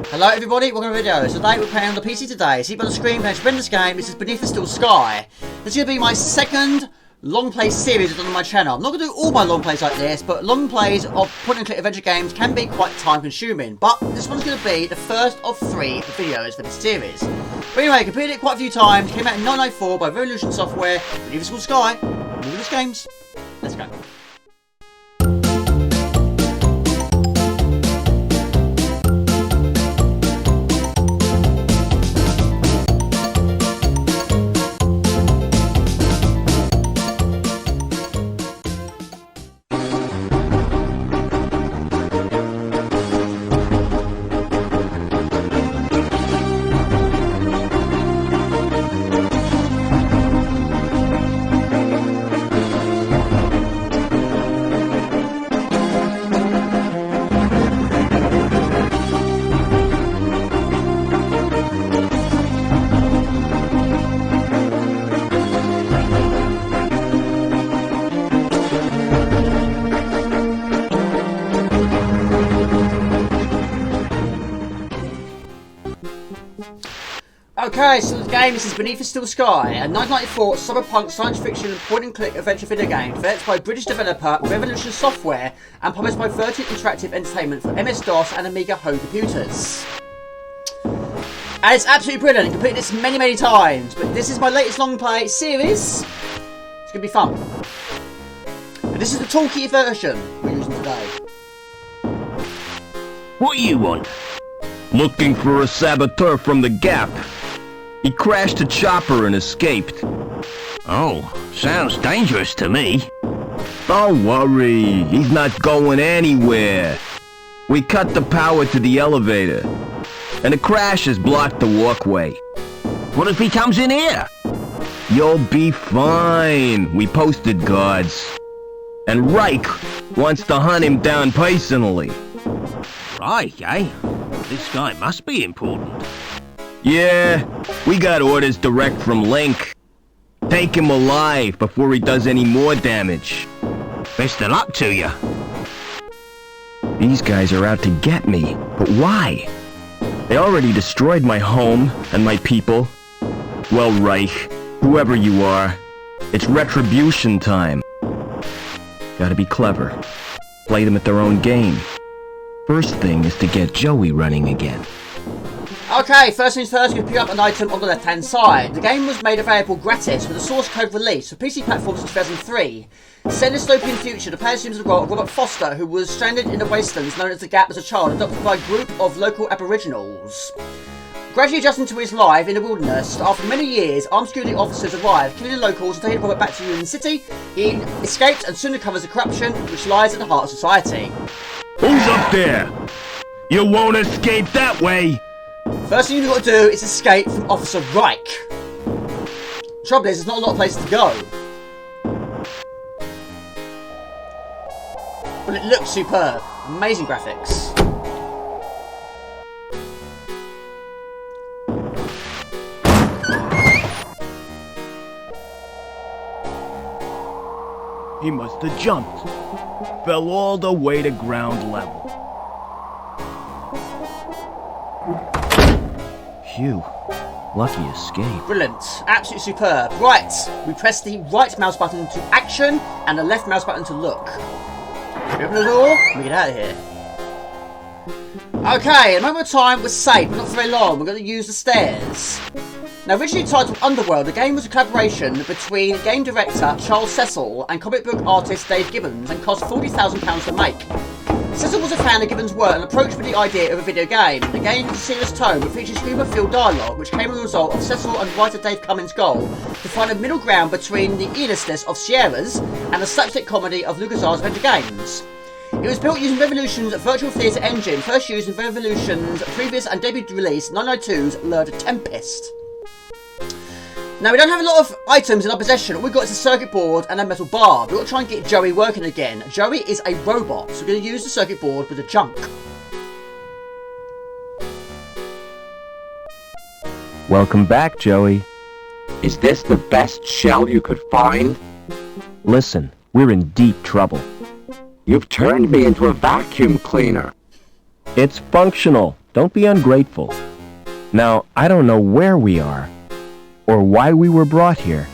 Hello everybody, welcome to the video. Today we're playing on the PC today. See by the screen, playing this game. This is Beneath the Still Sky. This is going to be my second long play series I've done on my channel. I'm not going to do all my long plays like this, but long plays of point and click adventure games can be quite time consuming. But this one's going to be the first of 3 videos for this series. But anyway, completed it quite a few times. Came out in 1994 by Revolution Software. Beneath the Still Sky. All these games. Let's go. Okay, so the game is Beneath the Still Sky, a 1994 cyberpunk science fiction point-and-click adventure video game developed by British developer Revolution Software and published by Virgin Interactive Entertainment for MS-DOS and Amiga home computers. And it's absolutely brilliant. I completed this many times, but this is my latest long play series. It's going to be fun. And this is the toolkit version we're using today. What you want? Looking for a saboteur from the Gap. He crashed a chopper and escaped. Oh, sounds dangerous to me. Don't worry, he's not going anywhere. We cut the power to the elevator, and the crash has blocked the walkway. What if he comes in here? You'll be fine. We posted guards. And Reich wants to hunt him down personally. Reich, eh? This guy must be important. Yeah, we got orders direct from Link. Take him alive before he does any more damage. Best of luck to you. These guys are out to get me, but why? They already destroyed my home and my people. Well, Reich, whoever you are, it's retribution time. Gotta be clever. Play them at their own game. First thing is to get Joey running again. Okay, first things first, you can pick up an item on the left-hand side. The game was made available gratis with a source code release for PC platforms in 2003. Set in a dystopian future, the player assumes the role of Robert Foster, who was stranded in the wastelands known as the Gap as a child, adopted by a group of local aboriginals. Gradually adjusting to his life in the wilderness, after many years, armed security officers arrive, killing the locals and taking Robert back to Union City. He escapes and soon recovers the corruption which lies at the heart of society. Who's up there? You won't escape that way! First thing you've got to do is escape from Officer Reich. Trouble is, there's not a lot of places to go. But it looks superb. Amazing graphics. He must have jumped. Fell all the way to ground level. Phew. Lucky escape. Brilliant. Absolutely superb. Right. We press the right mouse button to action and the left mouse button to look. We open the door, we get out of here. Okay, a moment of time was safe, but not for very long. We're going to use the stairs. Now, originally titled Underworld, the game was a collaboration between game director Charles Cecil and comic book artist Dave Gibbons and cost £40,000 to make. Cecil was a fan of Gibbons' work and approached with the idea of a video game. The game has a serious tone but features humour-filled dialogue, which came as a result of Cecil and writer Dave Cummins' goal to find a middle ground between the earnestness of Sierra's and the slapstick comedy of LucasArts adventure games. It was built using Revolution's virtual theatre engine, first used in Revolution's previous and debut release, 992's Lured Tempest. Now, we don't have a lot of items in our possession. All we've got is a circuit board and a metal bar. We've got to try and get Joey working again. Joey is a robot, so we're going to use the circuit board with the junk. Welcome back, Joey. Is this the best shell you could find? Listen, we're in deep trouble. You've turned me into a vacuum cleaner. It's functional. Don't be ungrateful. Now, I don't know where we are, or why we were brought here,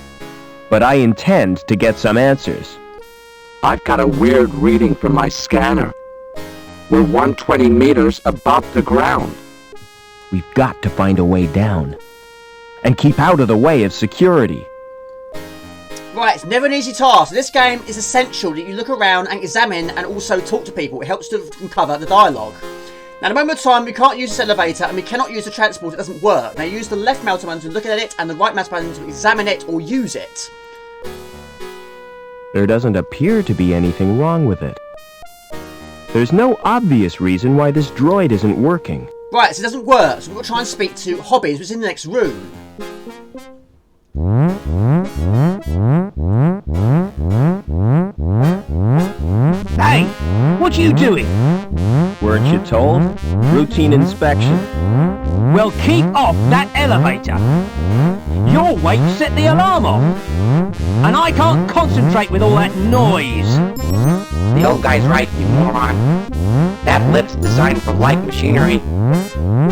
but I intend to get some answers. I've got a weird reading from my scanner. We're 120 meters above the ground. We've got to find a way down, and keep out of the way of security. Right, it's never an easy task. This game is essential that you look around and examine and also talk to people. It helps to uncover the dialogue. Now, at the moment of time, we can't use this elevator and we cannot use the transport. It doesn't work. Now, use the left mouse button to look at it and the right mouse button to examine it or use it. There doesn't appear to be anything wrong with it. There's no obvious reason why this droid isn't working. Right, so it doesn't work. So we've got to try and speak to Hobbins, who's in the next room. Hey, what are you doing? Weren't you told? Routine inspection. Well, keep off that elevator. Your weight set the alarm off. And I can't concentrate with all that noise. The old guy's right, you moron. That lift's designed for light machinery,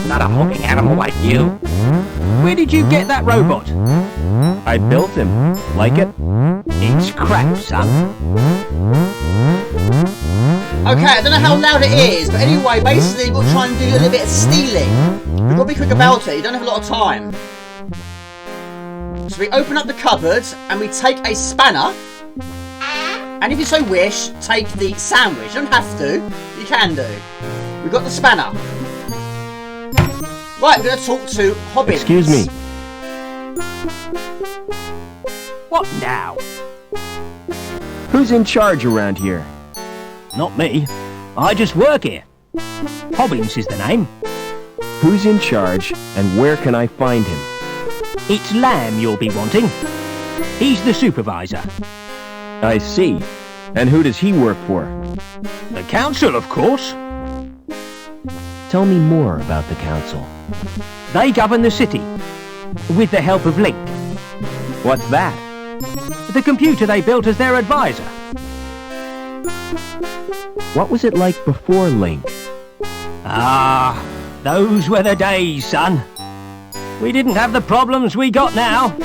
not a hulking animal like you. Where did you get that robot? I built him. Like it? It's crap, son. Okay, I don't know how loud it is, but anyway, basically we've got to try and do a little bit of stealing. We've got to be quick about it, you don't have a lot of time. So we open up the cupboard and we take a spanner. And if you so wish, take the sandwich. You don't have to, you can do. We've got the spanner. Right, we're going to talk to Hobbins. Excuse me. What now? Who's in charge around here? Not me. I just work here. Hobbins is the name. Who's in charge, and where can I find him? It's Lamb you'll be wanting. He's the supervisor. I see. And who does he work for? The council, of course. Tell me more about the council. They govern the city, with the help of Link, What's that? the computer they built as their advisor. What was it like before Link? Ah, those were the days, son. We didn't have the problems we got now.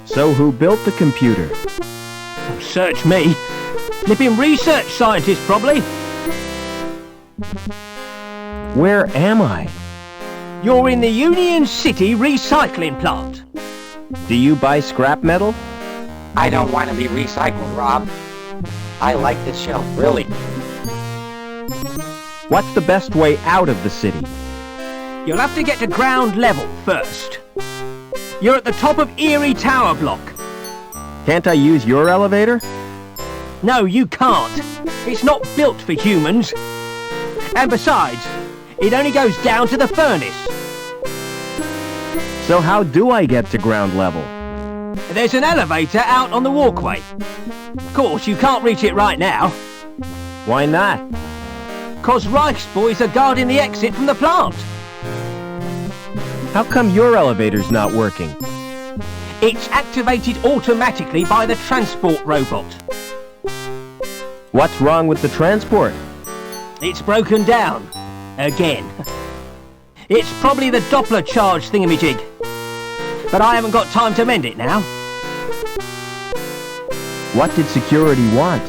So who built the computer? Search me. Flipping research scientist, probably. Where am I? You're in the Union City recycling plant. Do you buy scrap metal? I don't want to be recycled, Rob. I like this shelf, really. What's the best way out of the city? You'll have to get to ground level first. You're at the top of Erie Tower Block. Can't I use your elevator? No, you can't. It's not built for humans. And besides, it only goes down to the furnace. So how do I get to ground level? There's an elevator out on the walkway. Of course, you can't reach it right now. Why not? 'Cause Reich's boys are guarding the exit from the plant. How come your elevator's not working? It's activated automatically by the transport robot. What's wrong with the transport? It's broken down. Again. It's probably the Doppler charge thingamajig. But I haven't got time to mend it now. What did security want?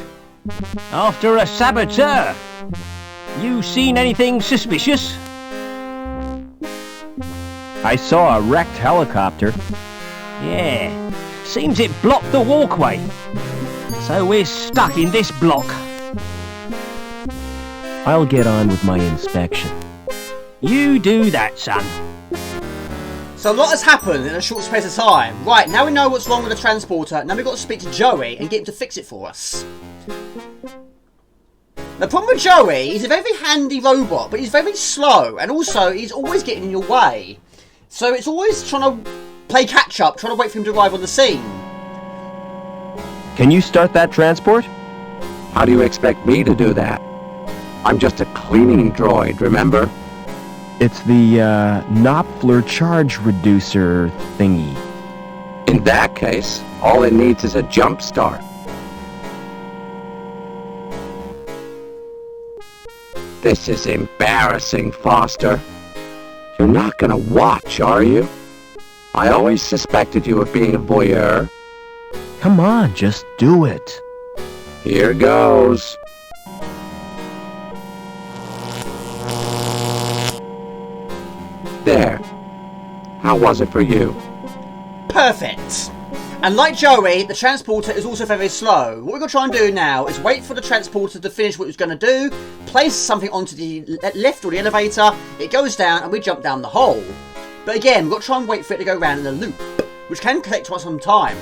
After a saboteur. You seen anything suspicious? I saw a wrecked helicopter. Yeah. Seems it blocked the walkway. So we're stuck in this block. I'll get on with my inspection. You do that, son. So a lot has happened in a short space of time. Right, now we know what's wrong with the transporter. Now we've got to speak to Joey and get him to fix it for us. The problem with Joey, he's a very handy robot, but he's very slow. And also, he's always getting in your way. So it's always trying to play catch up, trying to wait for him to arrive on the scene. Can you start that transport? How do you expect me to do that? I'm just a cleaning droid, remember? It's the Knopfler charge reducer thingy. In that case, all it needs is a jump start. This is embarrassing, Foster. You're not gonna watch, are you? I always suspected you of being a voyeur. Come on, just do it. Here goes. There. How was it for you? Perfect. And like Joey, the transporter is also very slow. What we're going to try and do now is wait for the transporter to finish what it's going to do, place something onto the lift or the elevator, it goes down and we jump down the hole. But again, we've got to try and wait for it to go around in a loop, which can take some time.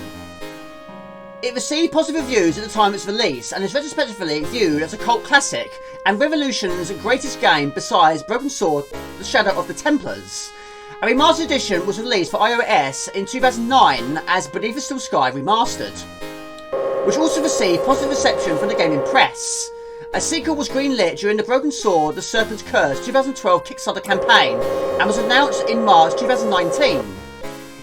It received positive reviews at the time of its release and is retrospectively viewed as a cult classic and Revolution's greatest game besides Broken Sword, The Shadow of the Templars. A remastered edition was released for iOS in 2009 as Beneath the Still Sky Remastered, which also received positive reception from the gaming press. A sequel was greenlit during the Broken Sword, The Serpent's Curse 2012 Kickstarter campaign and was announced in March 2019.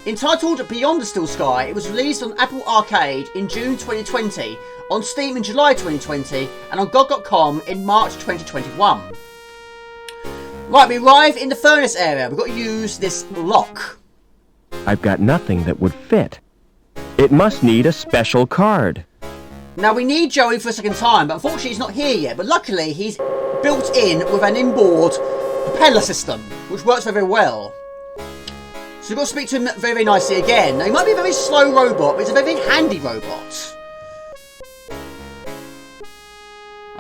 Entitled Beyond the Still Sky, it was released on Apple Arcade in June 2020, on Steam in July 2020 and on GOG.com in March 2021. Right, we arrive in the furnace area. We've got to use this lock. I've got nothing that would fit. It must need a special card. Now, we need Joey for a second time, but unfortunately he's not here yet. But luckily, he's built in with an inboard propeller system, which works very well. So we've got to speak to him very, very nicely again. Now, he might be a very slow robot, but he's a very handy robot.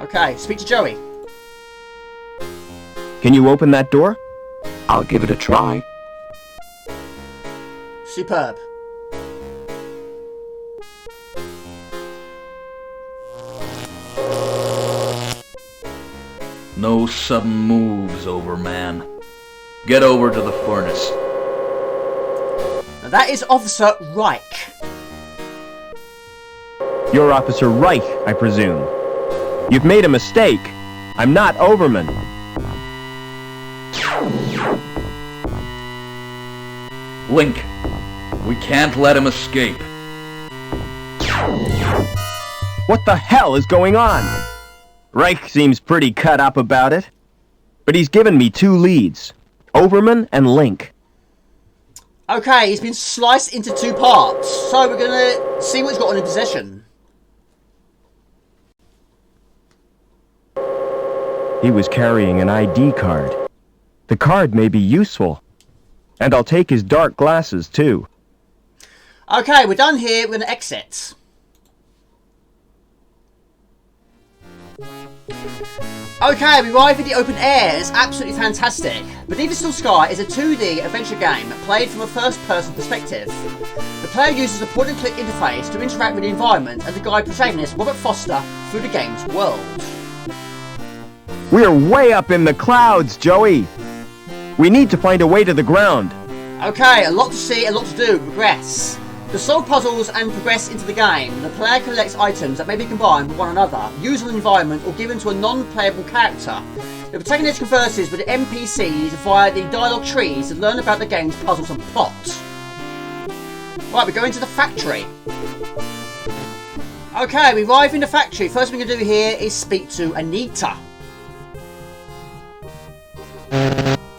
Okay, speak to Joey. Can you open that door? I'll give it a try. Superb. No sudden moves, Overman. Get over to the furnace. Now that is Officer Reich. You're Officer Reich, I presume. You've made a mistake. I'm not Overman. Link, we can't let him escape. What the hell is going on? Reich seems pretty cut up about it. But he's given me 2 leads. Overman and Link. Okay, he's been sliced into 2 parts. So we're going to see what he's got on in possession. He was carrying an ID card. The card may be useful. And I'll take his dark glasses, too. Okay, we're done here. We're going to exit. Okay, we arrive in the open air. It's absolutely fantastic. Beneath the Still Sky is a 2D adventure game played from a first-person perspective. The player uses a point-and-click interface to interact with the environment and to guide protagonist Robert Foster through the game's world. We're way up in the clouds, Joey. We need to find a way to the ground. Okay, a lot to see, a lot to do. Progress. To solve puzzles and progress into the game, the player collects items that may be combined with one another, used on the environment, or given to a non-playable character. The protagonist converses with the NPCs via the dialogue trees to learn about the game's puzzles and plot. Right, we go into the factory. Okay, we arrive in the factory. First thing we're going to do here is speak to Anita.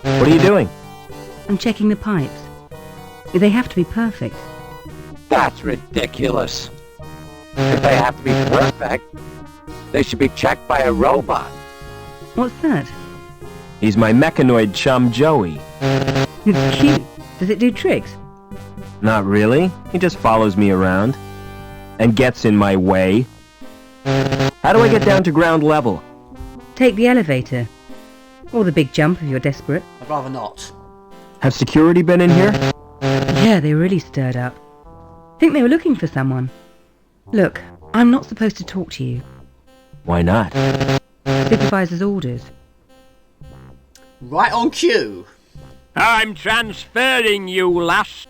What are you doing? I'm checking the pipes. They have to be perfect. That's ridiculous. If they have to be perfect, they should be checked by a robot. What's that? He's my mechanoid chum, Joey. It's cute. Does it do tricks? Not really. He just follows me around. And gets in my way. How do I get down to ground level? Take the elevator. Or the big jump if you're desperate. I'd rather not. Have security been in here? Yeah, they really stirred up. Think they were looking for someone. Look, I'm not supposed to talk to you. Why not? Supervisor's orders. Right on cue. I'm transferring you, lass.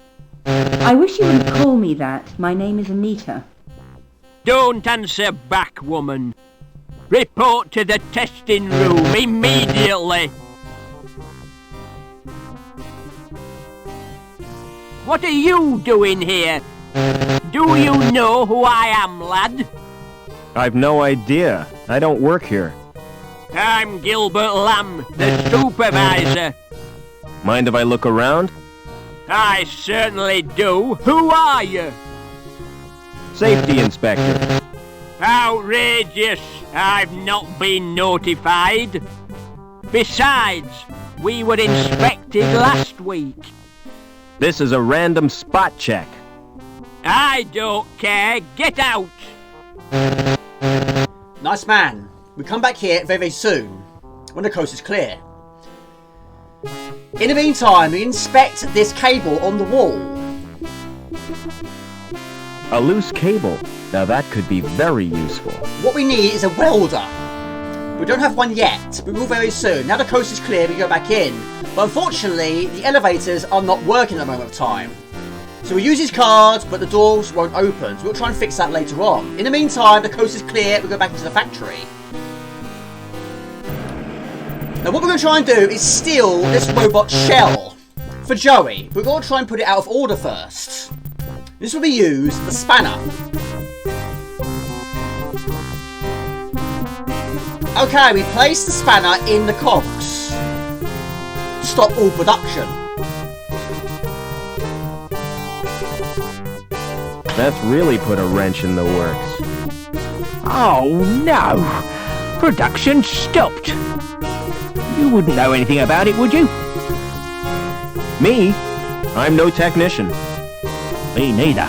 I wish you wouldn't call me that. My name is Anita. Don't answer back, woman. Report to the testing room immediately. What are you doing here? Do you know who I am, lad? I've no idea. I don't work here. I'm Gilbert Lamb, the supervisor. Mind if I look around? I certainly do. Who are you? Safety inspector. Outrageous! I've not been notified. Besides, we were inspected last week. This is a random spot check. I don't care. Get out! Nice man. We come back here very, very soon, when the coast is clear. In the meantime, we inspect this cable on the wall. A loose cable. Now that could be very useful. What we need is a welder. We don't have one yet, but we will very soon. Now the coast is clear, we go back in. But unfortunately, the elevators are not working at the moment of time. So we use his cards, but the doors won't open. So we'll try and fix that later on. In the meantime, the coast is clear, we go back into the factory. Now what we're going to try and do is steal this robot shell for Joey. We're going to try and put it out of order first. This will be used, the spanner. Okay, we place the spanner in the cogs. Stop all production. That's really put a wrench in the works. Oh no! Production stopped. You wouldn't know anything about it, would you? Me? I'm no technician. Me neither.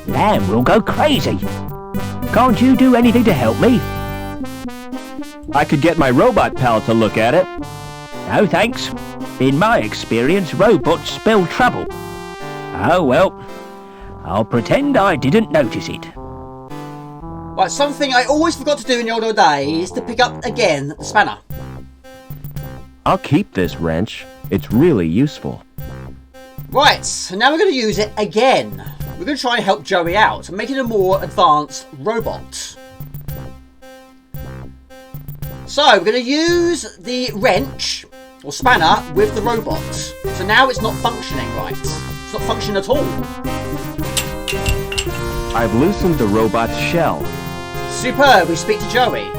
Lamb will go crazy. Can't you do anything to help me? I could get my robot pal to look at it. No thanks. In my experience, robots spell trouble. Oh well. I'll pretend I didn't notice it. Right, something I always forgot to do in the older days is to pick up again the spanner. I'll keep this wrench. It's really useful. Right, so now we're going to use it again. We're going to try and help Joey out and make it a more advanced robot. So we're going to use the wrench or spanner with the robot. So now it's not functioning right. It's not functioning at all. I've loosened the robot's shell. Superb, we speak to Joey.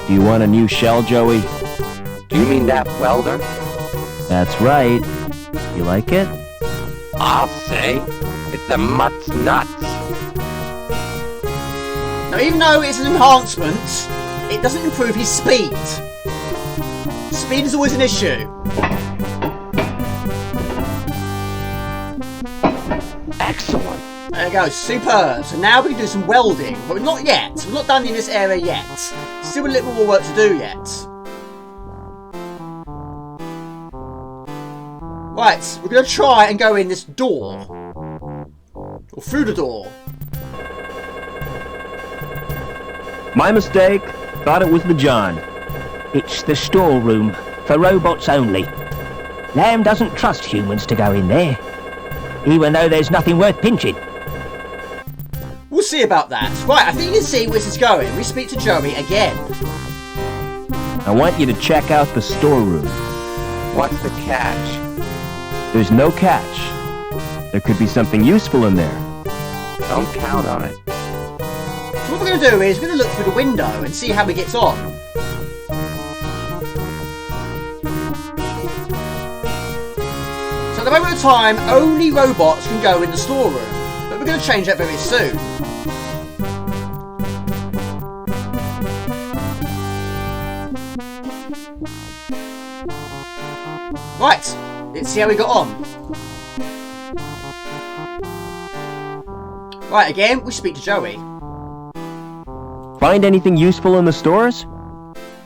Do you want a new shell, Joey? Do you mean that welder? That's right. You like it? I'll say. It's a mutt's nuts. Now even though it's an enhancement, it doesn't improve his speed. Speed is always an issue. Excellent. There you go, superb. So now we can do some welding, but we're not yet. We're not done in this area yet. Still a little more work to do yet. Right, we're going to try and go in this door. Or through the door. My mistake. Thought it was the John. It's the storeroom, for robots only. Lamb doesn't trust humans to go in there, even though there's nothing worth pinching. We'll see about that. Right, I think you can see where this is going. We speak to Joey again. I want you to check out the storeroom. What's the catch? There's no catch. There could be something useful in there. Don't count on it. So what we're going to do is we're going to look through the window and see how he gets on. So at the moment of time, only robots can go in the storeroom. But we're going to change that very soon. Right, let's see how we got on. Right, again, we speak to Joey. Find anything useful in the stores?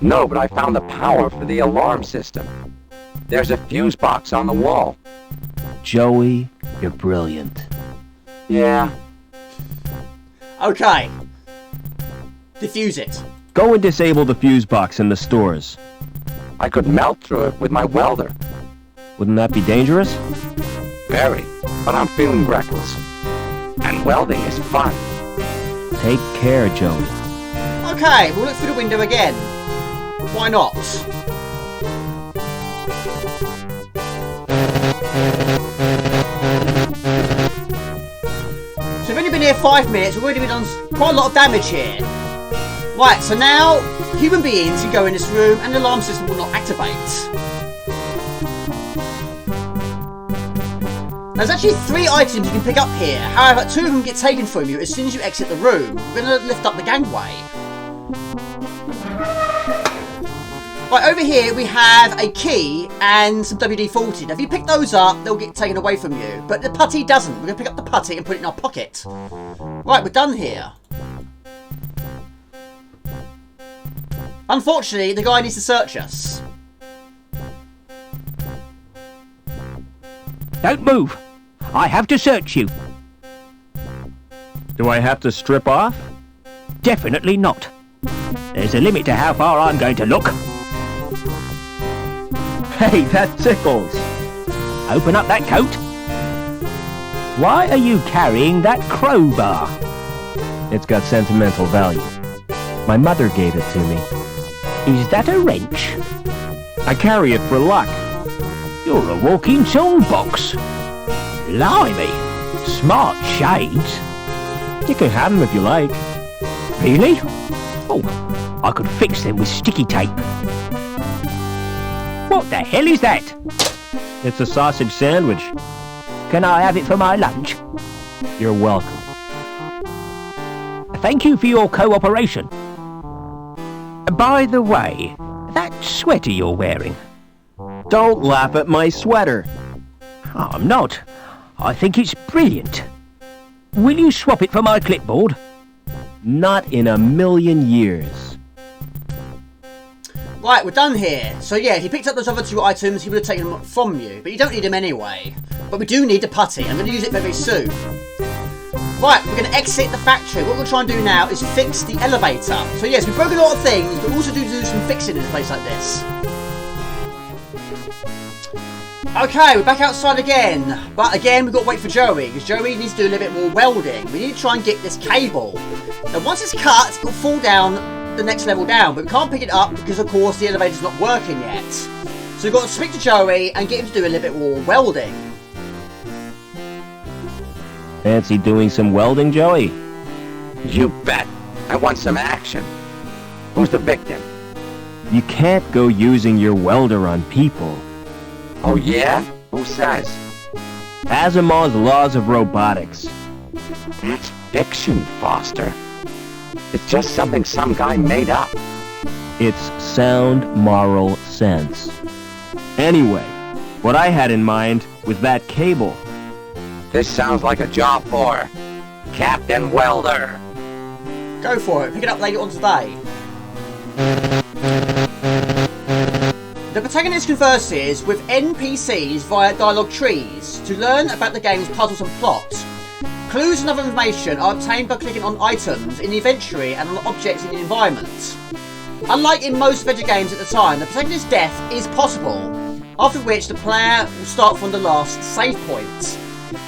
No, but I found the power for the alarm system. There's a fuse box on the wall. Joey, you're brilliant. Yeah. Okay. Diffuse it. Go and disable the fuse box in the stores. I could melt through it with my welder. Wouldn't that be dangerous? Very. But I'm feeling reckless. And welding is fun. Take care, Joey. Okay, we'll look through the window again. Why not? So we've only been here 5 minutes, we've already done quite a lot of damage here. Right, so now human beings can go in this room and the alarm system will not activate. There's actually 3 items you can pick up here, however 2 of them get taken from you as soon as you exit the room. We're going to lift up the gangway. Right, over here we have a key and some WD-40. Now if you pick those up, they'll get taken away from you. But the putty doesn't. We're going to pick up the putty and put it in our pocket. Right, we're done here. Unfortunately, the guy needs to search us. Don't move. I have to search you. Do I have to strip off? Definitely not. There's a limit to how far I'm going to look. Hey, that tickles. Open up that coat. Why are you carrying that crowbar? It's got sentimental value. My mother gave it to me. Is that a wrench? I carry it for luck. You're a walking toolbox. Blimey. Smart shades. You can have them if you like. Really? Oh, I could fix them with sticky tape. What the hell is that? It's a sausage sandwich. Can I have it for my lunch? You're welcome. Thank you for your cooperation. By the way, that sweater you're wearing. Don't laugh at my sweater. I'm not. I think it's brilliant. Will you swap it for my clipboard? Not in a million years. Right, we're done here. So yeah, if you picked up those other 2 items, he would have taken them from you. But you don't need them anyway. But we do need the putty. I'm going to use it very soon. Right, we're going to exit the factory. What we'll try and do now is fix the elevator. So yes, we've broken a lot of things, but we also do some fixing in a place like this. Okay, we're back outside again. But again, we've got to wait for Joey, because Joey needs to do a little bit more welding. We need to try and get this cable. Now once it's cut, it'll fall down the next level down, but we can't pick it up because of course the elevator's not working yet. So we've got to speak to Joey and get him to do a little bit more welding. Fancy doing some welding, Joey? You bet. I want some action. Who's the victim? You can't go using your welder on people. Oh yeah? Who says? Asimov's laws of robotics. That's fiction, Foster. It's just something some guy made up. It's sound moral sense. Anyway, what I had in mind was that cable. This sounds like a job for Captain Welder. Go for it, pick it up later on today. The protagonist converses with NPCs via dialogue trees to learn about the game's puzzles and plot. Clues and other information are obtained by clicking on items in the inventory and on objects in the environment. Unlike in most adventure games at the time, the protagonist's death is possible, after which the player will start from the last save point.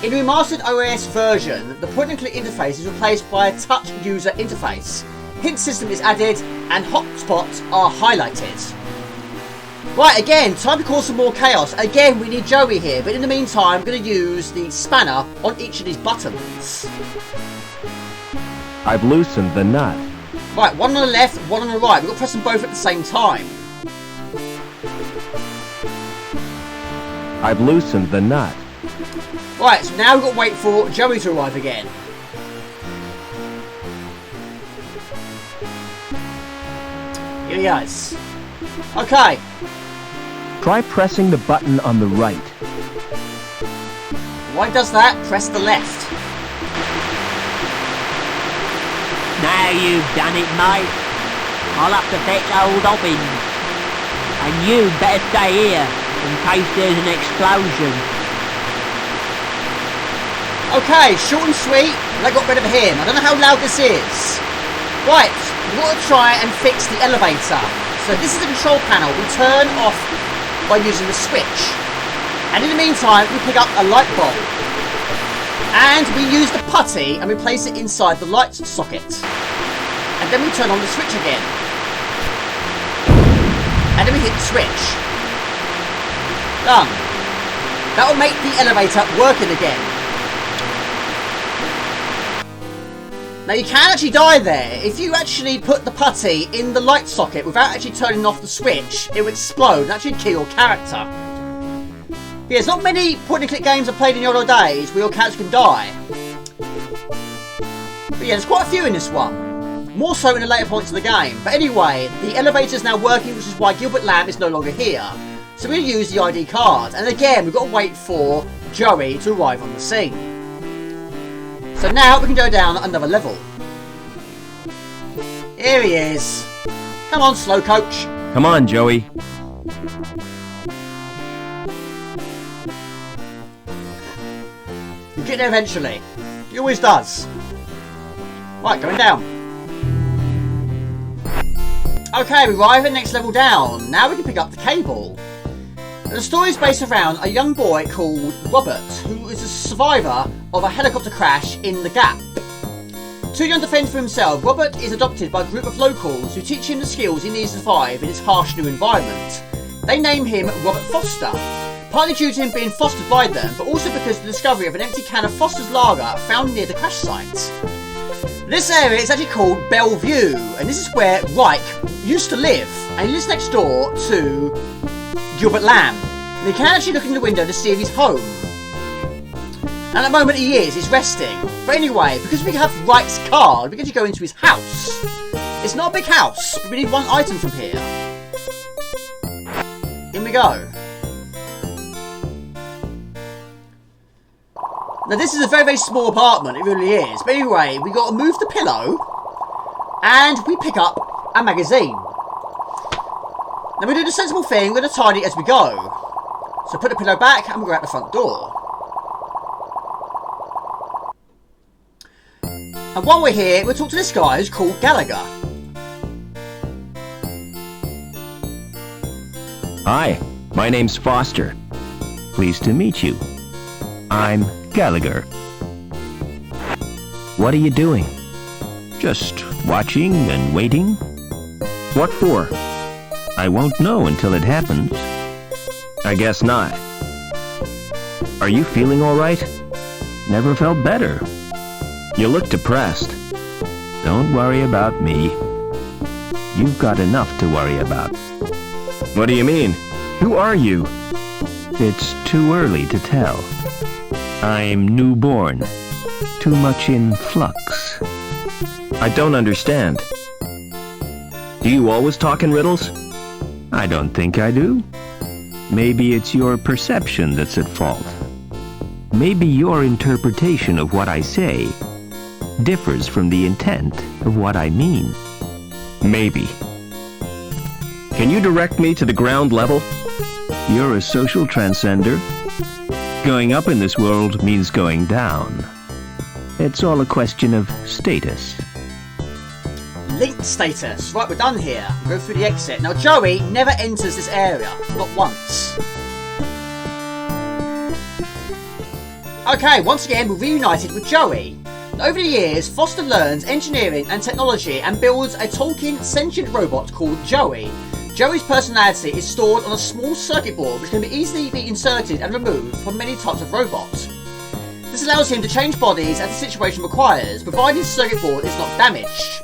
In the remastered OS version, the point-and-click interface is replaced by a touch user interface. Hint system is added and hotspots are highlighted. Right, again, time to cause some more chaos. Again, we need Joey here, but in the meantime, I'm going to use the spanner on each of these buttons. I've loosened the nut. Right, one on the left, one on the right. We've got to press them both at the same time. I've loosened the nut. Right, so now we've got to wait for Joey to arrive again. Here he is. Okay. Try pressing the button on the right. Why does that? Press the left. Now you've done it, mate. I'll have to fetch old Hobbins. And you better stay here in case there's an explosion. Okay, short and sweet. They got rid of him. I don't know how loud this is. Right, we've got to try and fix the elevator. So this is the control panel. We turn off by using the switch. And in the meantime, we pick up a light bulb. And we use the putty and we place it inside the light socket. And then we turn on the switch again. And then we hit the switch. Done. That will make the elevator working again. Now you can actually die there. If you actually put the putty in the light socket without actually turning off the switch, it will explode and actually kill your character. But yeah, there's not many point-and-click games I've played in the old days where your character can die. But yeah, there's quite a few in this one. More so in the later points of the game. But anyway, the elevator's now working, which is why Gilbert Lamb is no longer here. So we're going to use the ID card. And again, we've got to wait for Joey to arrive on the scene. So now we can go down another level. Here he is. Come on, slow coach. Come on, Joey. You'll get there eventually. He always does. Right, going down. Okay, we arrive at the next level down. Now we can pick up the cable. The story is based around a young boy called Robert, who is a survivor of a helicopter crash in the Gap. Too young to fend for himself, Robert is adopted by a group of locals who teach him the skills he needs to survive in his harsh new environment. They name him Robert Foster, partly due to him being fostered by them, but also because of the discovery of an empty can of Foster's lager found near the crash site. This area is actually called Belle Vue, and this is where Reich used to live, and he lives next door to Gilbert Lamb. And you can actually look in the window to see if he's home. And at the moment he is, he's resting. But anyway, because we have Reich's card, we get to go into his house. It's not a big house, but we need one item from here. In we go. Now this is a very, very small apartment, it really is. But anyway, we got to move the pillow, and we pick up a magazine. Now we do the sensible thing, we're going to tidy it as we go. So put the pillow back, and we'll go out the front door. And while we're here, we'll talk to this guy who's called Gallagher. Hi, my name's Foster. Pleased to meet you. I'm Gallagher. What are you doing? Just watching and waiting? What for? I won't know until it happens. I guess not. Are you feeling all right? Never felt better. You look depressed. Don't worry about me. You've got enough to worry about. What do you mean? Who are you? It's too early to tell. I'm newborn. Too much in flux. I don't understand. Do you always talk in riddles? I don't think I do. Maybe it's your perception that's at fault. Maybe your interpretation of what I say differs from the intent of what I mean. Maybe. Can you direct me to the ground level? You're a social transcender. Going up in this world means going down. It's all a question of status. Linked status. Right, we're done here. We'll go through the exit. Now Joey never enters this area. Not once. Okay, once again we're reunited with Joey. Over the years, Foster learns engineering and technology and builds a talking sentient robot called Joey. Joey's personality is stored on a small circuit board which can easily be inserted and removed from many types of robots. This allows him to change bodies as the situation requires, provided his circuit board is not damaged.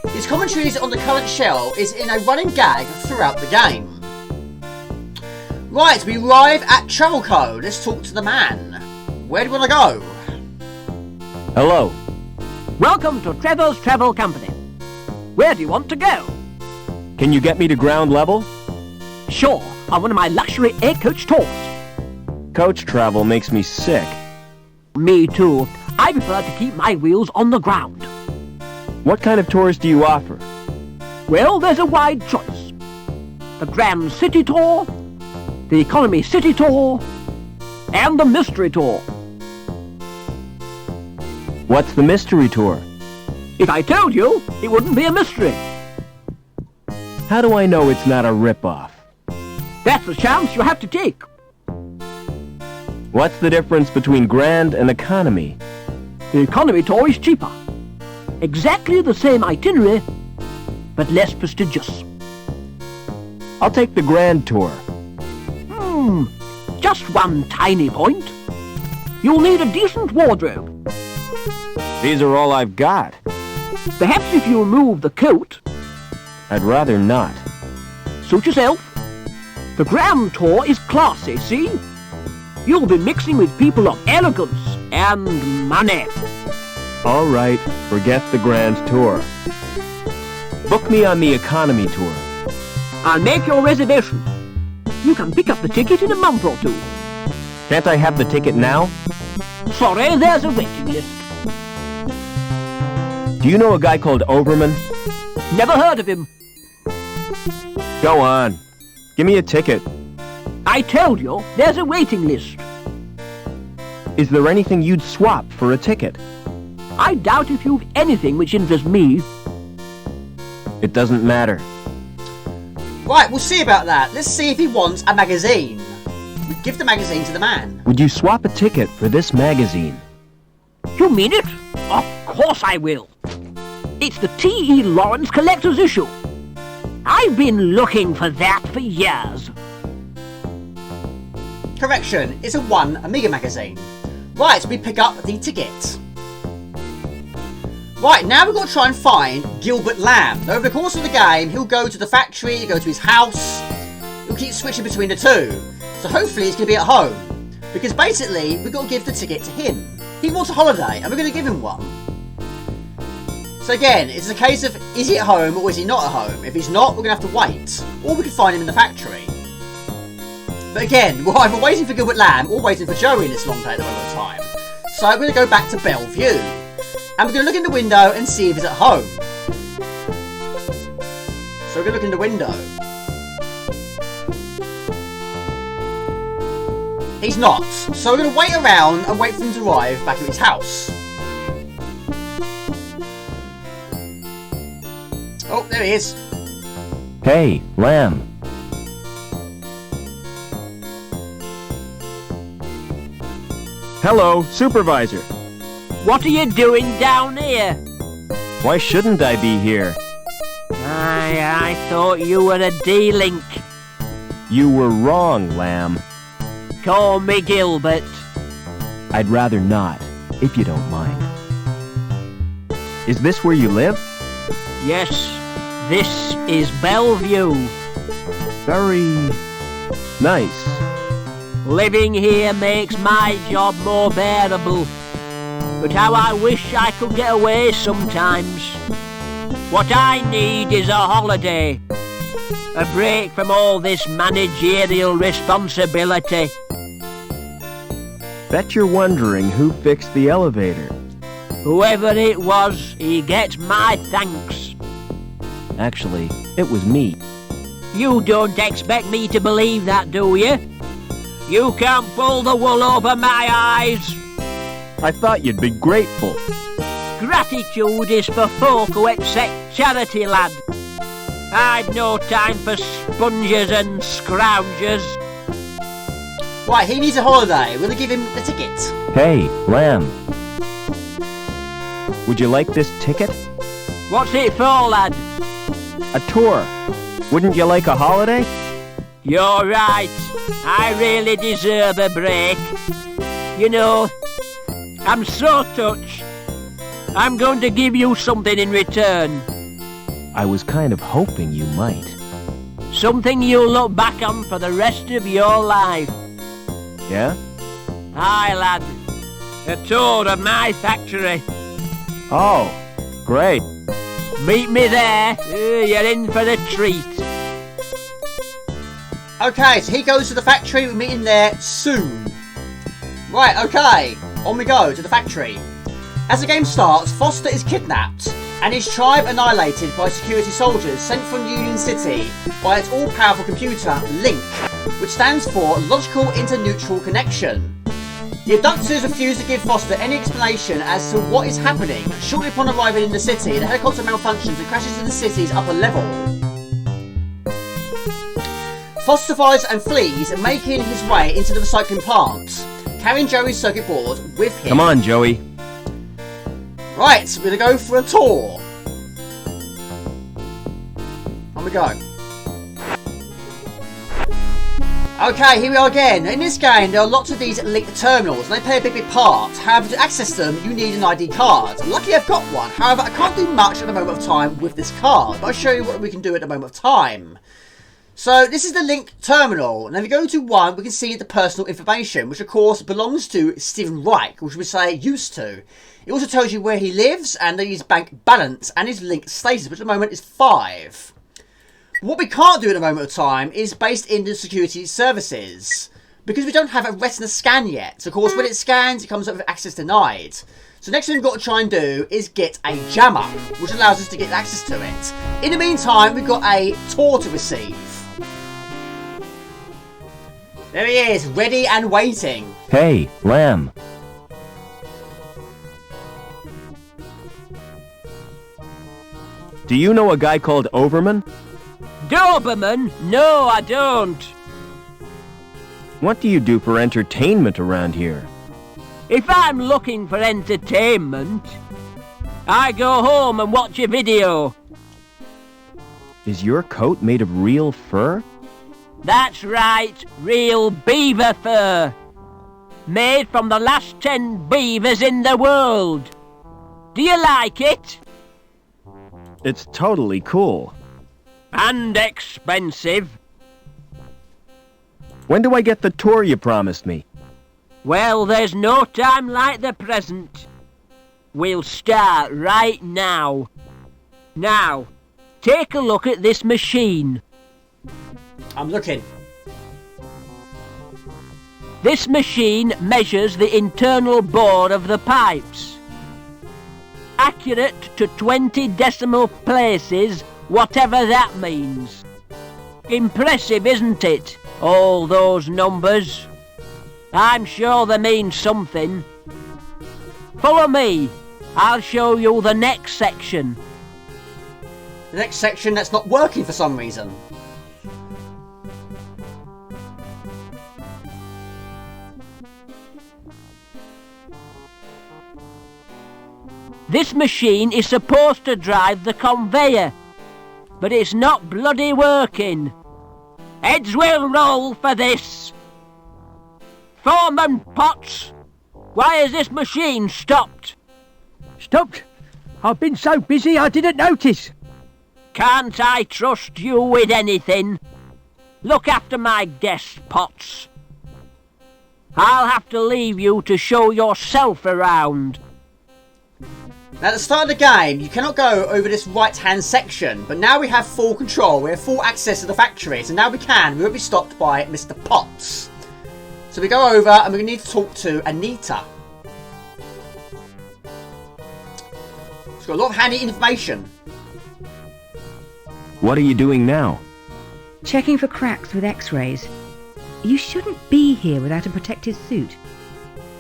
His commentaries on the current shell is in a running gag throughout the game. Right, we arrive at Travel Code. Let's talk to the man. Where do you want to go? Hello. Welcome to Trevor's Travel Company. Where do you want to go? Can you get me to ground level? Sure, on one of my luxury air coach tours. Coach travel makes me sick. Me too. I prefer to keep my wheels on the ground. What kind of tours do you offer? Well, there's a wide choice. The Grand City Tour, the Economy City Tour, and the Mystery Tour. What's the mystery tour? If I told you, it wouldn't be a mystery. How do I know it's not a rip-off? That's a chance you have to take. What's the difference between grand and economy? The Economy Tour is cheaper. Exactly the same itinerary, but less prestigious. I'll take the grand tour. Just one tiny point. You'll need a decent wardrobe. These are all I've got. Perhaps if you remove the coat, I'd rather not. suit yourself. The grand tour is classy, see? You'll be mixing with people of elegance and money. All right, forget the grand tour. Book me on the economy tour. I'll make your reservation. You can pick up the ticket in a month or two. Can't I have the ticket now? Sorry, there's a waiting list. Do you know a guy called Overman? Never heard of him. Go on. Give me a ticket. I told you, there's a waiting list. Is there anything you'd swap for a ticket? I doubt if you've anything which interests me. It doesn't matter. Right, we'll see about that. Let's see if he wants a magazine. We give the magazine to the man. Would you swap a ticket for this magazine? You mean it? Of course I will. It's the T.E. Lawrence Collector's Issue. I've been looking for that for years. Correction, it's a 1 Amiga magazine. Right, we pick up the ticket. Right, now we've got to try and find Gilbert Lamb. Now, over the course of the game, he'll go to the factory, he'll go to his house. He'll keep switching between the two. So hopefully he's going to be at home. Because basically, we've got to give the ticket to him. He wants a holiday, and we're going to give him one. So again, it's a case of, is he at home or is he not at home? If he's not, we're going to have to wait. Or we could find him in the factory. But again, we're either waiting for Gilbert Lamb or waiting for Joey in this long play at the moment of time. So we're going to go back to Belle Vue. And we're going to look in the window and see if he's at home. So we're going to look in the window. He's not. So we're going to wait around and wait for him to arrive back at his house. Oh, there he is. Hey, Lamb. Hello, Supervisor. What are you doing down here? Why shouldn't I be here? I thought you were a D-Link. You were wrong, Lamb. Call me Gilbert. I'd rather not, if you don't mind. Is this where you live? Yes, this is Belle Vue. Very nice. Living here makes my job more bearable. But how I wish I could get away sometimes. What I need is a holiday. A break from all this managerial responsibility. Bet you're wondering who fixed the elevator. Whoever it was, he gets my thanks. Actually, it was me. You don't expect me to believe that, do you? You can't pull the wool over my eyes. I thought you'd be grateful. Gratitude is for folk who accept charity, lad. I'd no time for sponges and scroungers. Right, he needs a holiday. We're going to give him the ticket. Hey, Lamb. Would you like this ticket? What's it for, lad? A tour. Wouldn't you like a holiday? You're right. I really deserve a break. You know, I'm so touched. I'm going to give you something in return. I was kind of hoping you might. Something you'll look back on for the rest of your life. Yeah? Aye, lad. A tour of my factory. Oh, great. Meet me there. You're in for a treat. Okay, so he goes to the factory. We're meeting there soon. Right, okay. On we go to the factory. As the game starts, Foster is kidnapped and his tribe annihilated by security soldiers sent from Union City by its all-powerful computer, Link, which stands for Logical Interneutral Connection. The abductors refuse to give Foster any explanation as to what is happening. Shortly upon arriving in the city, the helicopter malfunctions and crashes in the city's upper level. Foster survives and flees, making his way into the recycling plant, carrying Joey's circuit board with him. Come on, Joey. Right, we're going to go for a tour. On we go. Okay, here we are again. In this game, there are lots of these linked terminals, and they play a big part. However, to access them, you need an ID card. Luckily, I've got one. However, I can't do much at the moment of time with this card, but I'll show you what we can do at the moment of time. So, this is the linked terminal. Now, if you go to one, we can see the personal information, which of course belongs to Stephen Reich, which we say used to. It also tells you where he lives, and his bank balance, and his linked status, which at the moment is 5. What we can't do at the moment of time is based in the security services, because we don't have a retina scan yet. So of course when it scans, it comes up with access denied. So next thing we've got to try and do is get a jammer, which allows us to get access to it. In the meantime, we've got a tour to receive. There he is, ready and waiting. Hey, Lamb. Do you know a guy called Overman? Doberman? No, I don't. What do you do for entertainment around here? If I'm looking for entertainment, I go home and watch a video. Is your coat made of real fur? That's right, real beaver fur. Made from the last 10 beavers in the world. Do you like it? It's totally cool. And expensive. When do I get the tour you promised me? Well, there's no time like the present. We'll start right now. Now, take a look at this machine. I'm looking. This machine measures the internal bore of the pipes. Accurate to 20 decimal places, whatever that means. Impressive, isn't it? All those numbers. I'm sure they mean something. Follow me. I'll show you the next section. The next section that's not working for some reason. This machine is supposed to drive the conveyor, but it's not bloody working. Heads will roll for this. Foreman Potts, why has this machine stopped? Stopped? I've been so busy I didn't notice. Can't I trust you with anything? Look after my guests, Potts. I'll have to leave you to show yourself around. Now at the start of the game, you cannot go over this right-hand section, but now we have full control, we have full access to the factory, so now we won't be stopped by Mr. Potts. So we go over and we need to talk to Anita. She's got a lot of handy information. What are you doing now? Checking for cracks with x-rays. You shouldn't be here without a protective suit.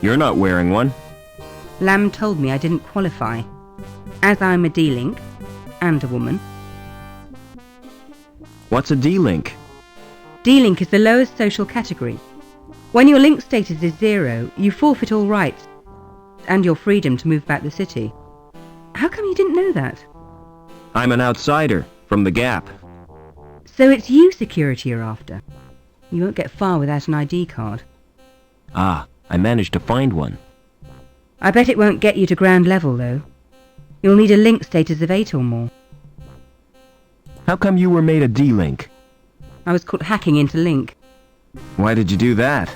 You're not wearing one. Lamb told me I didn't qualify, as I'm a D-Link and a woman. What's a D-Link? D-Link is the lowest social category. When your link status is 0, you forfeit all rights and your freedom to move about the city. How come you didn't know that? I'm an outsider from the Gap. So it's you security are after. You won't get far without an ID card. Ah, I managed to find one. I bet it won't get you to ground level, though. You'll need a link status of 8 or more. How come you were made a D-Link? I was caught hacking into Link. Why did you do that?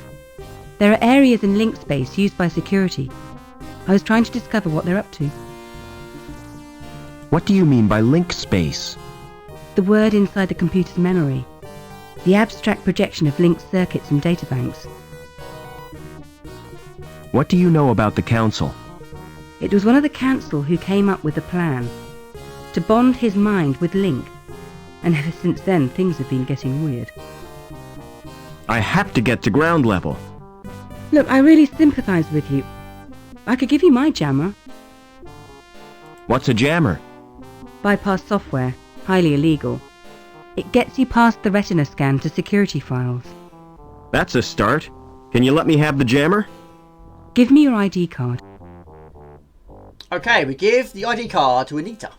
There are areas in Link space used by security. I was trying to discover what they're up to. What do you mean by link space? The word inside the computer's memory. The abstract projection of linked circuits and databanks. What do you know about the Council? It was one of the council who came up with the plan to bond his mind with Link, and ever since then things have been getting weird. I have to get to ground level. Look, I really sympathise with you. I could give you my jammer. What's a jammer? Bypass software, highly illegal. It gets you past the retina scan to security files. That's a start. Can you let me have the jammer? Give me your ID card. Okay, we give the ID card to Anita.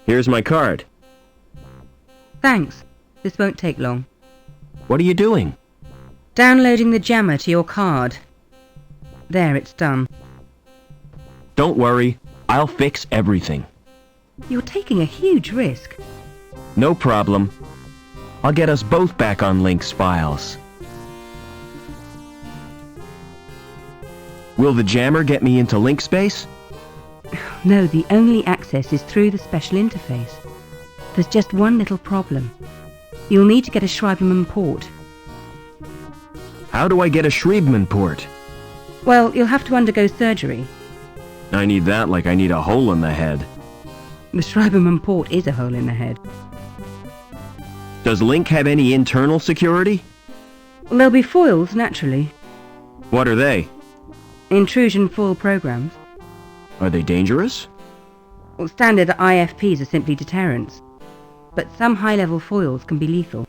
Here's my card. Thanks. This won't take long. What are you doing? Downloading the jammer to your card. There, it's done. Don't worry, I'll fix everything. You're taking a huge risk. No problem. I'll get us both back on Link's files. Will the jammer get me into Link space? No, the only access is through the special interface. There's just one little problem. You'll need to get a Schreiberman port. How do I get a Schreiberman port? Well, you'll have to undergo surgery. I need that like I need a hole in the head. The Schreiberman port is a hole in the head. Does Link have any internal security? Well, there'll be foils, naturally. What are they? Intrusion foil programs. Are they dangerous? Well, standard IFPs are simply deterrents. But some high-level foils can be lethal.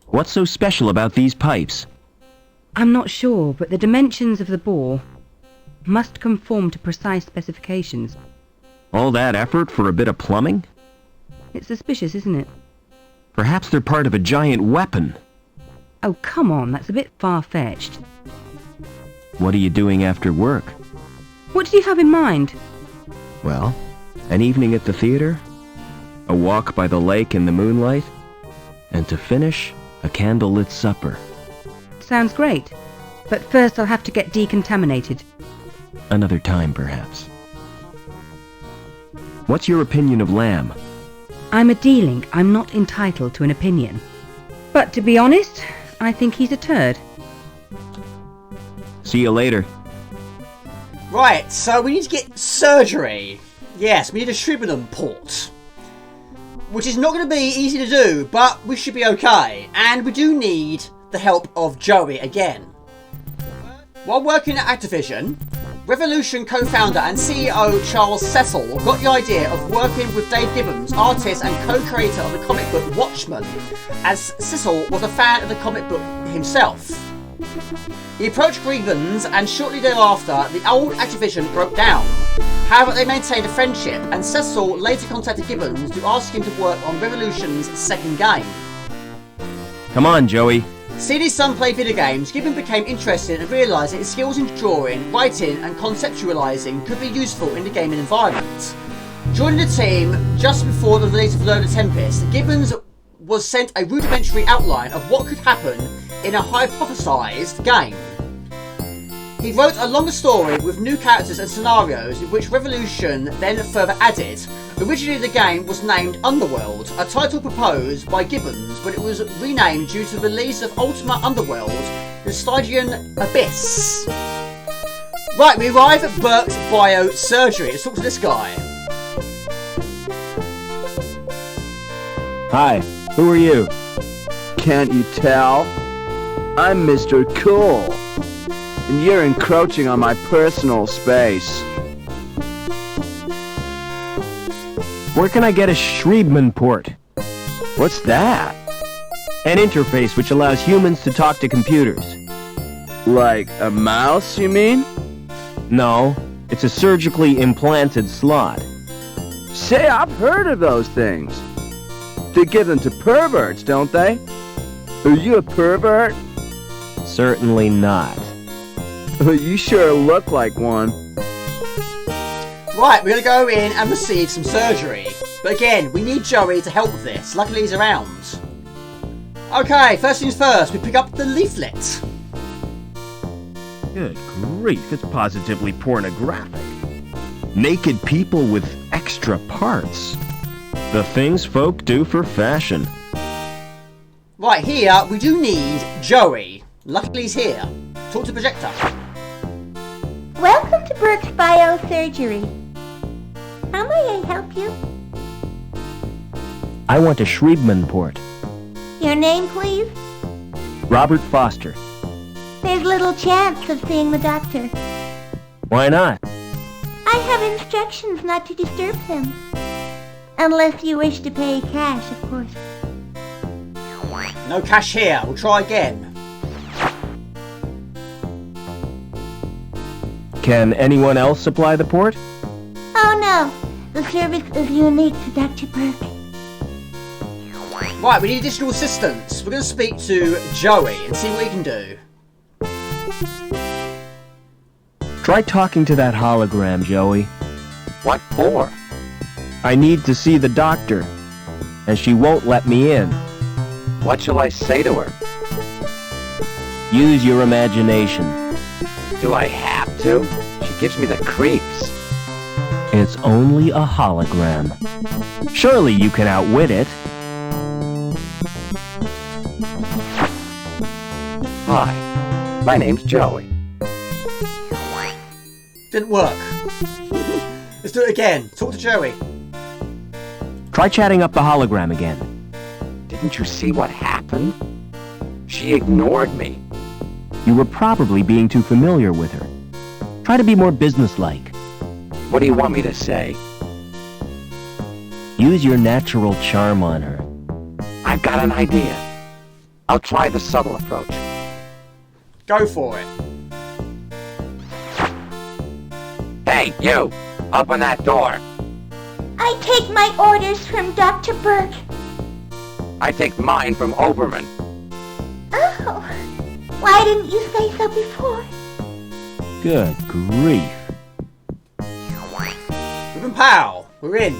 What's so special about these pipes? I'm not sure, but the dimensions of the bore must conform to precise specifications. All that effort for a bit of plumbing? It's suspicious, isn't it? Perhaps they're part of a giant weapon. Oh, come on, that's a bit far-fetched. What are you doing after work? What did you have in mind? Well, an evening at the theater, a walk by the lake in the moonlight, and to finish, a candlelit supper. Sounds great. But first I'll have to get decontaminated. Another time, perhaps. What's your opinion of Lamb? I'm a D-Link. I'm not entitled to an opinion. But to be honest, I think he's a turd. See you later. Right, so we need to get surgery. Yes, we need a Schreiberman port. Which is not going to be easy to do, but we should be okay. And we do need the help of Joey again. While working at Activision, Revolution co-founder and CEO Charles Cecil got the idea of working with Dave Gibbons, artist and co-creator of the comic book Watchmen, as Cecil was a fan of the comic book himself. He approached Gibbons, and shortly thereafter, the old Activision broke down. However, they maintained a friendship, and Cecil later contacted Gibbons to ask him to work on Revolution's second game. Come on, Joey. Seeing his son play video games, Gibbons became interested and realised that his skills in drawing, writing and conceptualising could be useful in the gaming environment. Joining the team just before the release of Lord of the Tempest, Gibbons was sent a rudimentary outline of what could happen in a hypothesised game. He wrote a longer story with new characters and scenarios, in which Revolution then further added. Originally the game was named Underworld, a title proposed by Gibbons, but it was renamed due to the release of Ultima Underworld, the Stygian Abyss. Right, we arrive at Burke's Biosurgery. Let's talk to this guy. Hi, who are you? Can't you tell? I'm Mr. Cool, and you're encroaching on my personal space. Where can I get a Schreiberman port? What's that? An interface which allows humans to talk to computers. Like a mouse, you mean? No, it's a surgically implanted slot. Say, I've heard of those things. They give them to perverts, don't they? Are you a pervert? Certainly not. You sure look like one. Right, we're going to go in and receive some surgery. But again, we need Joey to help with this. Luckily he's around. Okay, first things first, we pick up the leaflet. Good grief, it's positively pornographic. Naked people with extra parts. The things folk do for fashion. Right, here we do need Joey. Luckily he's here. Talk to the projector. Welcome to Burke's Biosurgery. How may I help you? I want a Schreiberman port. Your name, please? Robert Foster. There's little chance of seeing the doctor. Why not? I have instructions not to disturb him. Unless you wish to pay cash, of course. No cash here. We'll try again. Can anyone else supply the port? Oh no, the service is unique to Dr. Burke. Right, we need additional assistance. We're going to speak to Joey and see what he can do. Try talking to that hologram, Joey. What for? I need to see the doctor, and she won't let me in. What shall I say to her? Use your imagination. Do I have to? She gives me the creeps. It's only a hologram. Surely you can outwit it. Hi, my name's Joey. Didn't work. Let's do it again. Talk to Joey. Try chatting up the hologram again. Didn't you see what happened? She ignored me. You were probably being too familiar with her. Try to be more businesslike. What do you want me to say? Use your natural charm on her. I've got an idea. I'll try the subtle approach. Go for it. Hey, you! Open that door. I take my orders from Dr. Burke. I take mine from Oberman. Oh, why didn't you say so before? Good grief. Rip and pow. We're in.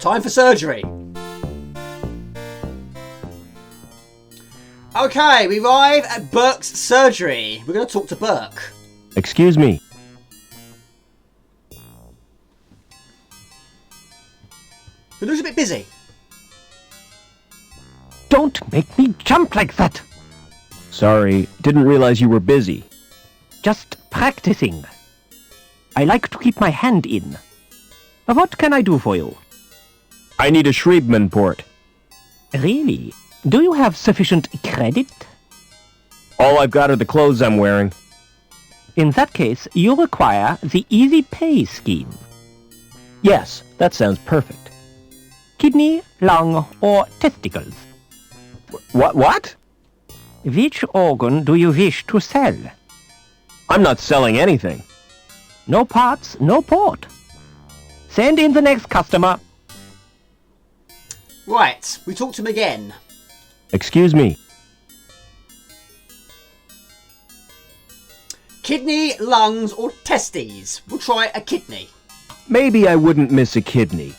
Time for surgery. Okay, we arrive at Burke's surgery. We're going to talk to Burke. Excuse me. He looks a bit busy. Don't make me jump like that. Sorry, didn't realize you were busy. Just practicing. I like to keep my hand in. What can I do for you? I need a Schriebman port. Really? Do you have sufficient credit? All I've got are the clothes I'm wearing. In that case, you require the Easy Pay scheme. Yes, that sounds perfect. Kidney, lung, or testicles? What? Which organ do you wish to sell? I'm not selling anything. No parts, no port. Send in the next customer. Right, we talk to him again. Excuse me. Kidney, lungs, or testes? We'll try a kidney. Maybe I wouldn't miss a kidney.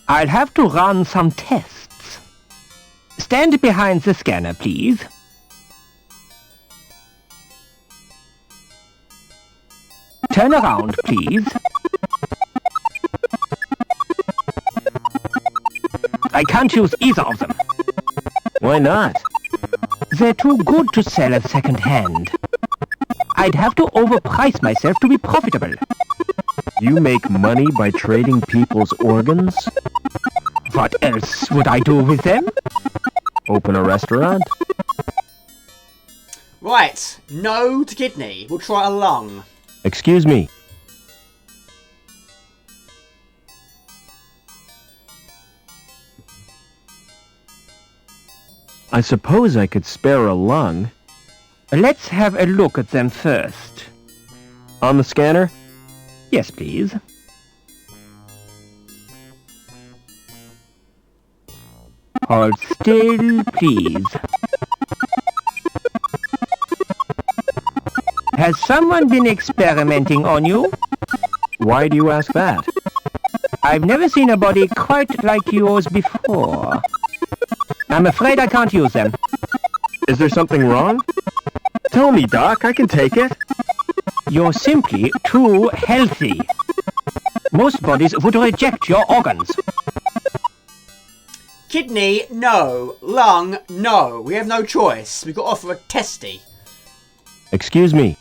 I'll have to run some tests. Stand behind the scanner, please. Turn around, please. I can't use either of them. Why not? They're too good to sell at second hand. I'd have to overprice myself to be profitable. You make money by trading people's organs? What else would I do with them? Open a restaurant? Right, no to kidney. We'll try a lung. Excuse me. I suppose I could spare a lung. Let's have a look at them first. On the scanner? Yes, please. Hold still, please. Has someone been experimenting on you? Why do you ask that? I've never seen a body quite like yours before. I'm afraid I can't use them. Is there something wrong? Tell me, Doc, I can take it. You're simply too healthy. Most bodies would reject your organs. Kidney, no. Lung, no. We have no choice. We've got to offer a testy. Excuse me.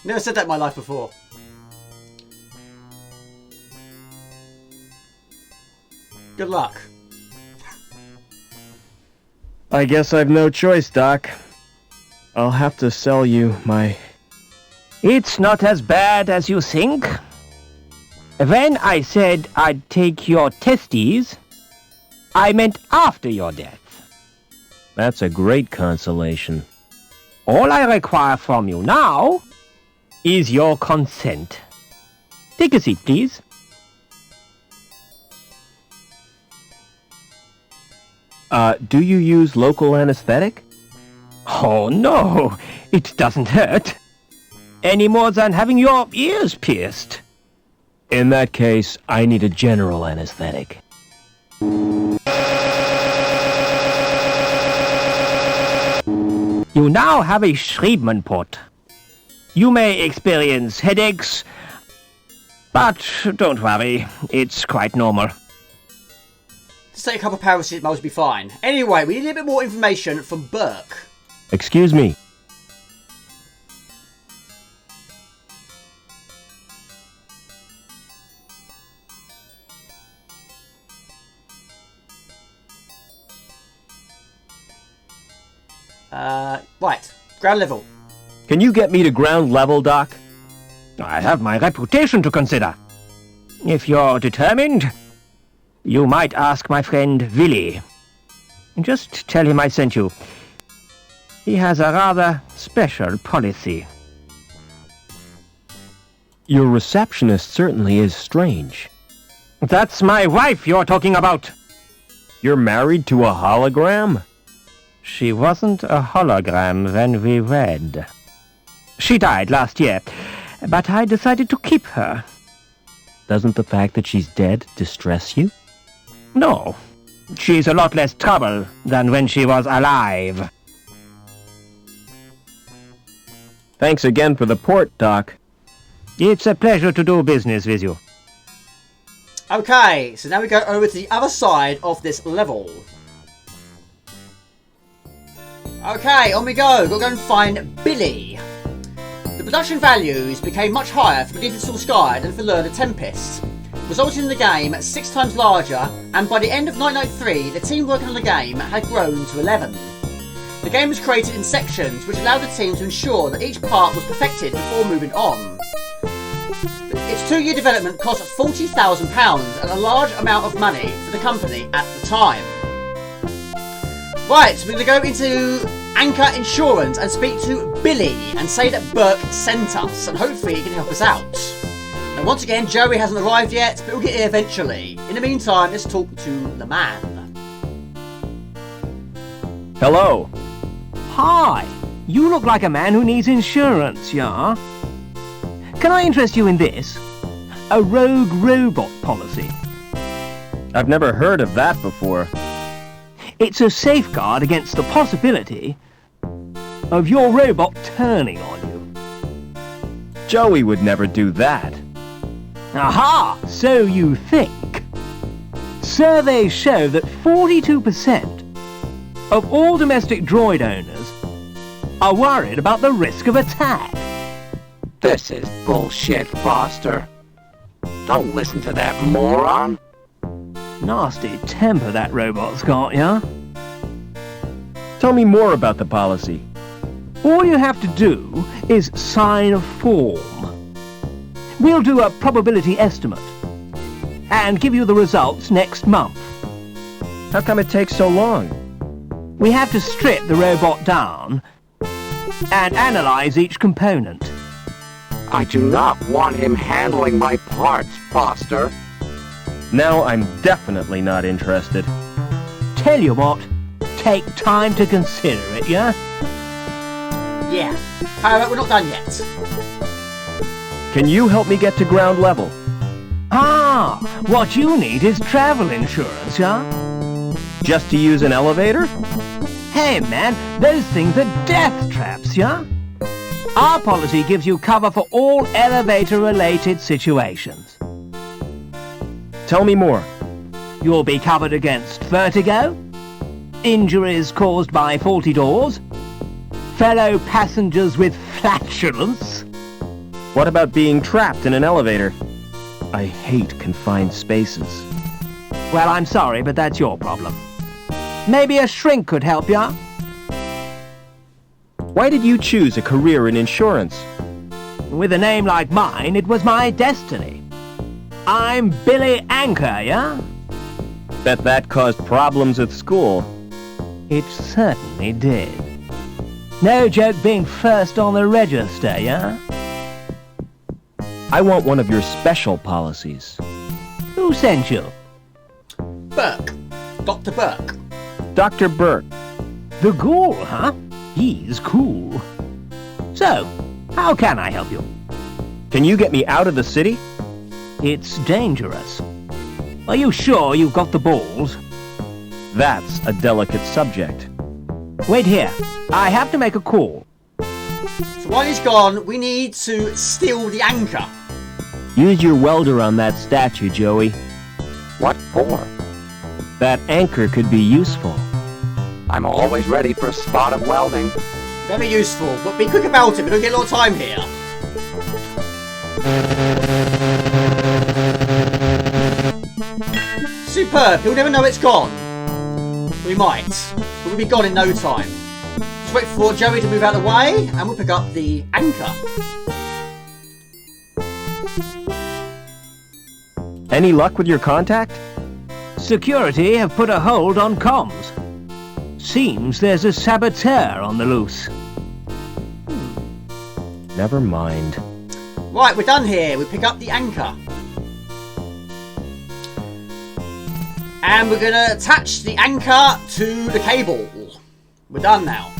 Never said that in my life before. Good luck. I guess I've no choice, Doc. I'll have to sell you my... It's not as bad as you think. When I said I'd take your testes, I meant after your death. That's a great consolation. All I require from you now is your consent. Take a seat, please. Do you use local anesthetic? Oh, no, it doesn't hurt. Any more than having your ears pierced. In that case, I need a general anesthetic. You now have a Schriebman port. You may experience headaches, but don't worry, it's quite normal. Just take a couple of paracetamol to be fine. Anyway, we need a bit more information from Burke. Excuse me. Right. Ground level. Can you get me to ground level, Doc? I have my reputation to consider. If you're determined, you might ask my friend Willy. Just tell him I sent you. He has a rather special policy. Your receptionist certainly is strange. That's my wife you're talking about. You're married to a hologram? She wasn't a hologram when we wed. She died last year, but I decided to keep her. Doesn't the fact that she's dead distress you? No. She's a lot less trouble than when she was alive. Thanks again for the port, Doc. It's a pleasure to do business with you. Okay, so now we go over to the other side of this level. Okay, on we go. We've got to go and find Billy. The production values became much higher for Medieval Sky than for Learner Tempest, resulting in the game 6 times larger, and by the end of 1993, the team working on the game had grown to 11. The game was created in sections, which allowed the team to ensure that each part was perfected before moving on. Its 2-year development cost £40,000 and a large amount of money for the company at the time. Right, so we're going to go into Anchor Insurance and speak to Billy and say that Burke sent us, and hopefully he can help us out. Now once again, Joey hasn't arrived yet, but we'll get here eventually. In the meantime, let's talk to the man. Hello. Hi. You look like a man who needs insurance, yeah? Can I interest you in this? A rogue robot policy. I've never heard of that before. It's a safeguard against the possibility of your robot turning on you. Joey would never do that. Aha! So you think. Surveys show that 42% of all domestic droid owners are worried about the risk of attack. This is bullshit, Foster. Don't listen to that moron. Nasty temper that robot's got, yeah? Tell me more about the policy. All you have to do is sign a form. We'll do a probability estimate and give you the results next month. How come it takes so long? We have to strip the robot down and analyze each component. I do not want him handling my parts, Foster. Now I'm definitely not interested. Tell you what, take time to consider it, yeah? Yeah. However, we're not done yet. Can you help me get to ground level? Ah, what you need is travel insurance, yeah? Just to use an elevator? Hey man, those things are death traps, yeah? Our policy gives you cover for all elevator-related situations. Tell me more. You'll be covered against vertigo, injuries caused by faulty doors, fellow passengers with flatulence. What about being trapped in an elevator? I hate confined spaces. Well, I'm sorry, but that's your problem. Maybe a shrink could help ya. Why did you choose a career in insurance? With a name like mine, it was my destiny. I'm Billy Anchor, yeah? Bet that caused problems at school. It certainly did. No joke being first on the register, yeah? I want one of your special policies. Who sent you? Burke. Dr. Burke. Dr. Burke. The ghoul, huh? He's cool. So, how can I help you? Can you get me out of the city? It's dangerous. Are you sure you've got the balls? That's a delicate subject. Wait here. I have to make a call. So while he's gone, we need to steal the anchor. Use your welder on that statue, Joey. What for? That anchor could be useful. I'm always ready for a spot of welding. Very useful, but be quick about it. We don't get a lot of time here. Superb. He'll never know it's gone. We might. But we'll be gone in no time. Just wait for Joey to move out of the way, and we'll pick up the anchor. Any luck with your contact? Security have put a hold on comms. Seems there's a saboteur on the loose. Never mind. Right, we're done here. We pick up the anchor. And we're going to attach the anchor to the cable. We're done now.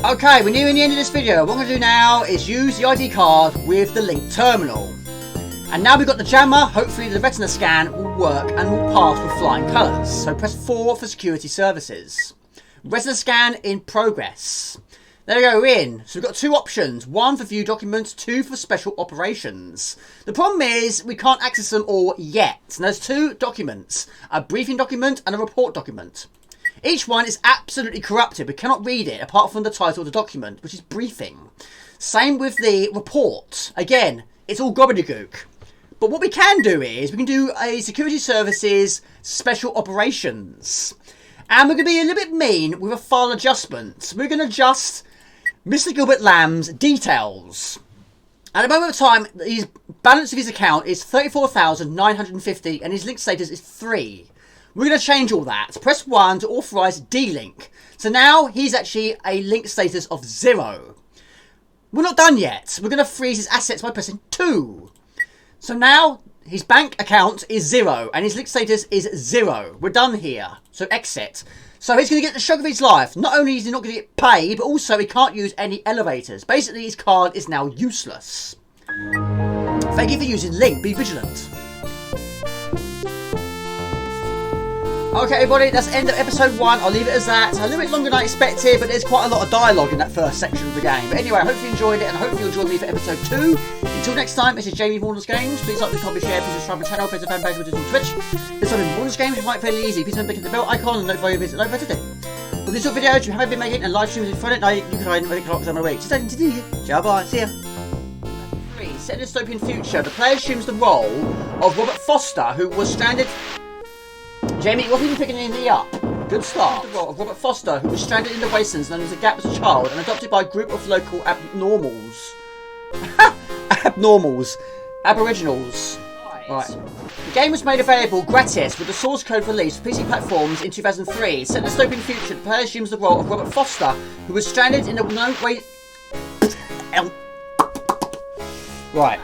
Okay, we're nearing the end of this video. What I'm going to do now is use the ID card with the link terminal. And now we've got the jammer, hopefully the retina scan will work and will pass with flying colours. So press 4 for security services. Retina scan in progress. There we go, we're in. So we've got two options. One for view documents, 2 for special operations. The problem is we can't access them all yet. And there's 2 documents. A briefing document and a report document. Each one is absolutely corrupted. We cannot read it apart from the title of the document, which is briefing. Same with the report. Again, it's all gobbledygook. But what we can do is we can do a security services special operations. And we're going to be a little bit mean with a file adjustment. We're going to adjust Mr. Gilbert Lamb's details. At the moment of time, his balance of his account is 34,950 and his link status is 3. We're going to change all that. Press 1 to authorise D-Link. So now he's actually a link status of 0. We're not done yet. We're going to freeze his assets by pressing 2. So now his bank account is 0 and his link status is 0. We're done here. So exit. So he's going to get the shock of his life. Not only is he not going to get paid, but also he can't use any elevators. Basically, his card is now useless. Thank you for using Link. Be vigilant. Okay, everybody, that's the end of episode 1. I'll leave it as that. A little bit longer than I expected, but there's quite a lot of dialogue in that first section of the game. But anyway, I hope you enjoyed it, and I hope you'll join me for episode 2. Until next time, this is Jamie Warner's Games. Please like, comment, share, please subscribe to the channel, Facebook fan page, which is on Twitch. This time in Warner's Games, which might be fairly easy. Please click the bell icon and notify you visit over today. For these sort of videos, you haven't been making and live streams in Friday night, you can try and make it on my week. Just anything to do. Ciao, bye, see ya. 3. Set in a dystopian future, the player assumes the role of Robert Foster, who was stranded. Jamie, you wasn't even picking anything up. Good start. The role of Robert Foster, who was stranded in the wastelands known as the Gap as a child and adopted by a group of local abnormals. Aboriginals. Right. The game was made available gratis with the source code released for PC platforms in 2003. Set in the dystopian future, the player assumes the role of Robert Foster, who was stranded in the Right.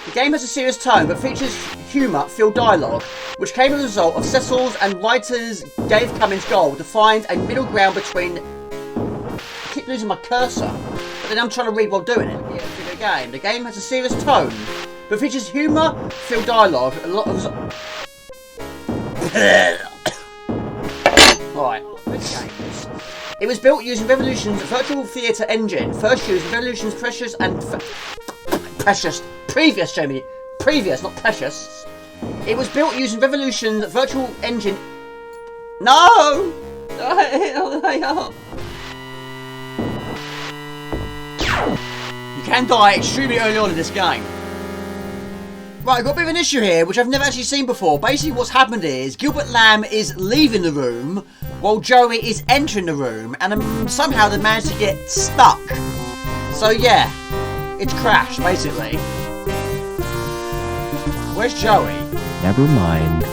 The game has a serious tone, but features humour-filled dialogue, which came as a result of Cecil's and writers Dave Cummings' goal to find a middle ground between. I keep losing my cursor, but then I'm trying to read while doing it. The game has a serious tone, but features humour-filled dialogue. A lot of. Right. It was built using Revolution's virtual theatre engine, first used in Revolution's Precious and Previous, Jamie. Previous, not precious. It was built using Revolution's virtual engine. No! You can die extremely early on in this game. Right, I've got a bit of an issue here, which I've never actually seen before. Basically, what's happened is Gilbert Lamb is leaving the room while Joey is entering the room, and somehow they managed to get stuck. So, yeah, it's crashed, basically. Where's Joey? Never mind.